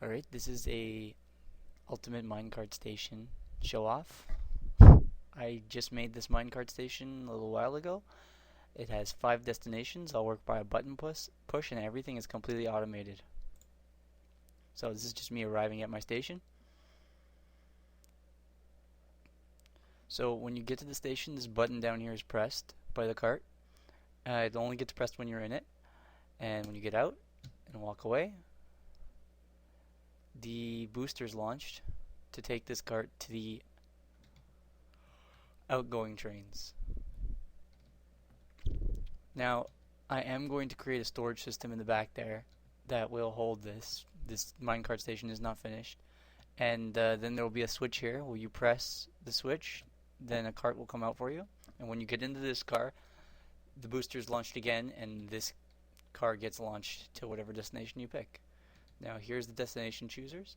Alright, this is a ultimate minecart station show off. I just made this minecart station a little while ago. It has 5 destinations, all work by a button push and everything is completely automated. So this is just me arriving at my station. So when you get to the station, this button down here is pressed by the cart. It only gets pressed when you're in it. And when you get out and walk away, the booster is launched to take this cart to the outgoing trains. Now, I am going to create a storage system in the back there that will hold this. This minecart station is not finished. And then there will be a switch here where you press the switch, then a cart will come out for you. And when you get into this car, the booster is launched again, and this car gets launched to whatever destination you pick. Now here's the destination choosers.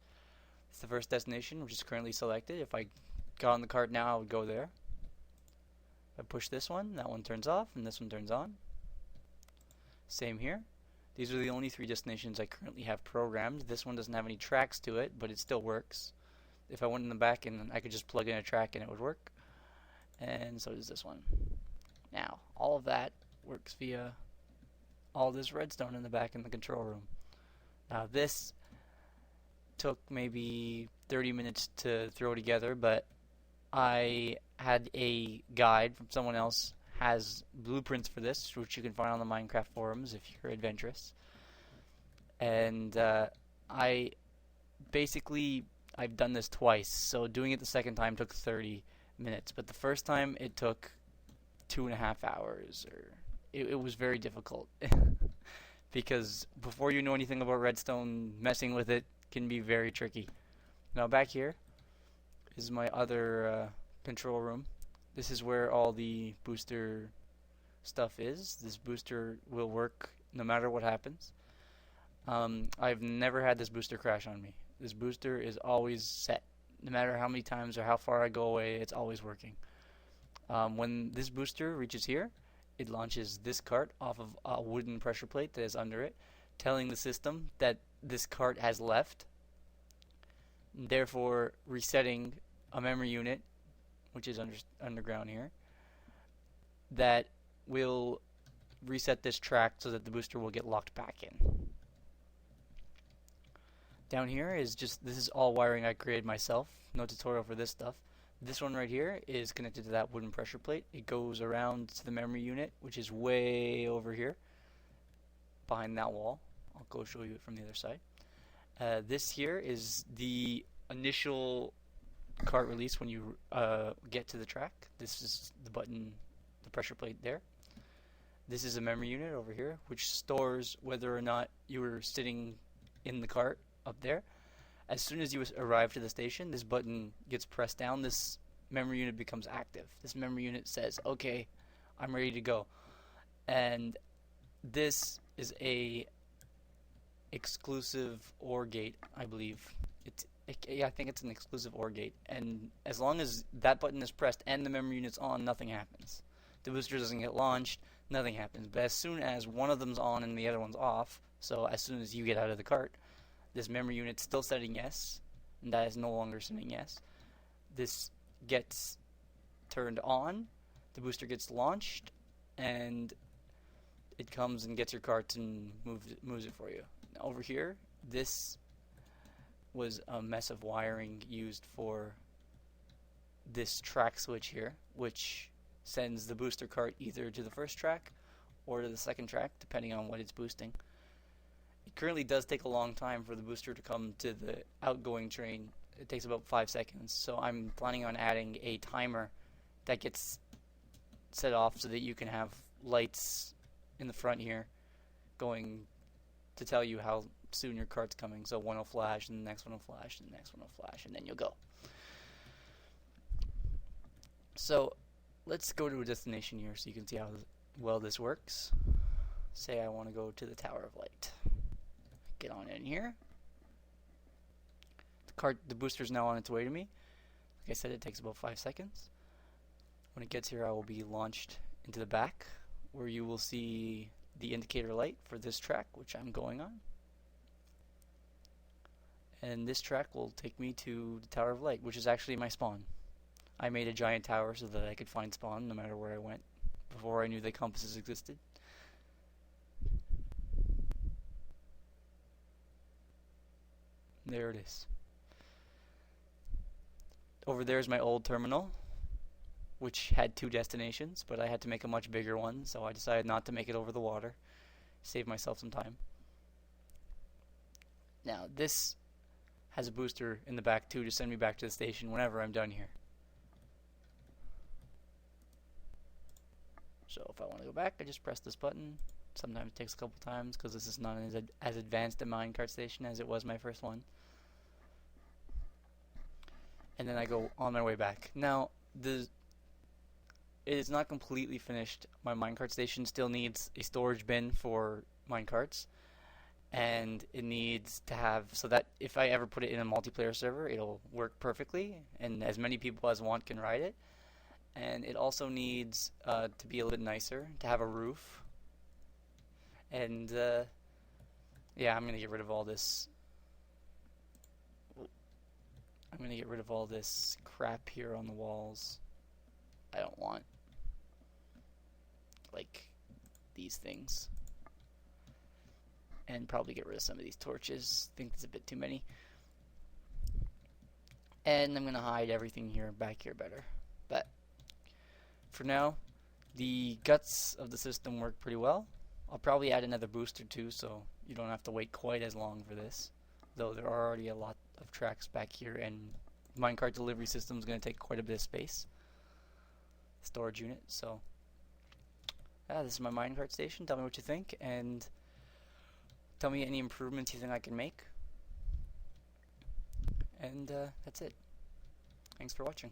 It's the first destination, which is currently selected. If I got on the cart now, I would go there. If I push this one, that one turns off, and this one turns on. Same here. These are the only 3 destinations I currently have programmed. This one doesn't have any tracks to it, but it still works. If I went in the back, and I could just plug in a track and it would work. And so does this one. Now, all of that works via all this redstone in the back in the control room. Now this took maybe 30 minutes to throw together, but I had a guide from someone else has blueprints for this, which you can find on the Minecraft forums if you're adventurous. And I've done this twice, so doing it the second time took 30 minutes, but the first time it took 2.5 hours, or it was very difficult. Because before you know anything about redstone, messing with it can be very tricky. Now back here is my other control room. This is where all the booster stuff is. This booster will work no matter what happens. I've never had this booster crash on me. This booster is always set. No matter how many times or how far I go away, it's always working. When this booster reaches here, it launches this cart off of a wooden pressure plate that is under it, telling the system that this cart has left, therefore resetting a memory unit, which is underground here, that will reset this track so that the booster will get locked back in. Down here is this is all wiring I created myself, no tutorial for this stuff. This one right here is connected to that wooden pressure plate. It goes around to the memory unit, which is way over here, behind that wall. I'll go show you it from the other side. This here is the initial cart release when you get to the track. This is the button, the pressure plate there. This is a memory unit over here, which stores whether or not you were sitting in the cart up there. As soon as you arrive to the station, this button gets pressed down, this memory unit becomes active. This memory unit says, okay, I'm ready to go. And this is a exclusive OR gate, I believe. I think it's an exclusive OR gate. And as long as that button is pressed and the memory unit's on, nothing happens. The booster doesn't get launched, nothing happens. But as soon as one of them's on and the other one's off, so as soon as you get out of the cart, this memory unit's still setting yes, and that is no longer setting yes. This gets turned on, the booster gets launched, and it comes and gets your cart and moves it for you. Now over here, this was a mess of wiring used for this track switch here, which sends the booster cart either to the first track or to the second track, depending on what it's boosting. It currently does take a long time for the booster to come to the outgoing train. It takes about 5 seconds, so I'm planning on adding a timer that gets set off so that you can have lights in the front here going to tell you how soon your cart's coming. So one will flash, and the next one will flash, and the next one will flash, and then you'll go. So let's go to a destination here so you can see how well this works. Say I want to go to the Tower of Light. Get on in here. The booster's now on its way to me. Like I said, it takes about 5 seconds. When it gets here, I will be launched into the back, where you will see the indicator light for this track, which I'm going on. and this track will take me to the Tower of Light, which is actually my spawn. I made a giant tower so that I could find spawn no matter where I went before I knew that compasses existed. There it is. Over there is my old terminal, which had 2 destinations, but I had to make a much bigger one, so I decided not to make it over the water. Save myself some time. Now, this has a booster in the back too to send me back to the station whenever I'm done here. So if I want to go back, I just press this button. Sometimes it takes a couple times because this is not as advanced a minecart station as it was my first one. And then I go on my way back. Now, it is not completely finished. My minecart station still needs a storage bin for minecarts, and it needs to have, so that if I ever put it in a multiplayer server, it'll work perfectly, and as many people as want can ride it. And it also needs to be a little bit nicer, to have a roof. And yeah, I'm gonna get rid of all this. I'm gonna get rid of all this crap here on the walls. I don't want, like, these things. And probably get rid of some of these torches. I think there's a bit too many. And I'm gonna hide everything here back here better. But for now, the guts of the system work pretty well. I'll probably add another booster too, so you don't have to wait quite as long for this. Though there are already a lot of tracks back here, and minecart delivery system is going to take quite a bit of space. Storage unit. So yeah, this is my minecart station. Tell me what you think, and tell me any improvements you think I can make. And that's it. Thanks for watching.